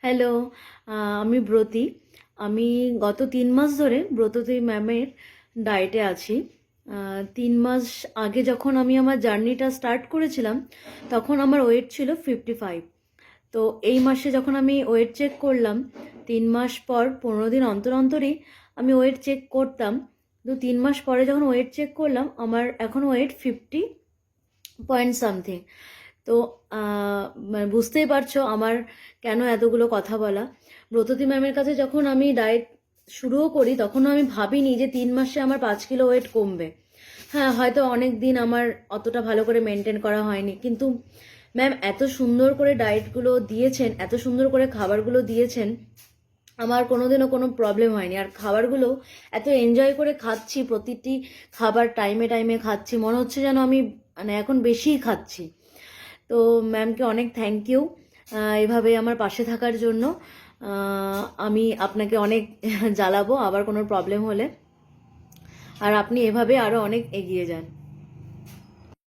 Hello, আমি ব্রতী। আমি গত ৩ মাস ধরে ব্রততী ম্যামের ডায়েটে আছি। ৩ মাস আগে যখন আমি আমার জার্নিটা স্টার্ট করেছিলাম, তখন আমার ওয়েট ছিল 55। তো এই মাসে যখন আমি ওয়েট চেক করলাম, ৩ মাস পর ১৫ দিন অন্তর অন্তরই আমি ওয়েট চেক করতাম। তো ৩ মাস পরে যখন ওয়েট চেক করলাম, আমার এখন ওয়েট 50 পয়েন্ট সামথিং। তো মানে বুঝতেই পারছো আমার কেন এতগুলো কথা বলা। ব্রততী ম্যামের কাছে যখন আমি ডায়েট শুরুও করি, তখনও আমি ভাবিনি যে ৩ মাসে আমার 5 কিলো ওয়েট কমবে। হ্যাঁ, হয়তো অনেক দিন আমার অতটা ভালো করে মেনটেন করা হয়নি, কিন্তু ম্যাম এত সুন্দর করে ডায়েটগুলো দিয়েছেন, এত সুন্দর করে খাবারগুলো দিয়েছেন, আমার কোনোদিনও কোনো প্রবলেম হয়নি। আর খাবারগুলো এত এনজয় করে খাচ্ছি, প্রতিটি খাবার টাইমে টাইমে খাচ্ছি, মনে হচ্ছে যেন আমি মানে এখন বেশিই খাচ্ছি। তো ম্যামকে অনেক থ্যাংক ইউ এভাবে আমার পাশে থাকার জন্য। আমি আপনাকে অনেক জ্বালাবো আবার কোনো প্রবলেম হলে, আর আপনি এভাবে আরও অনেক এগিয়ে যান।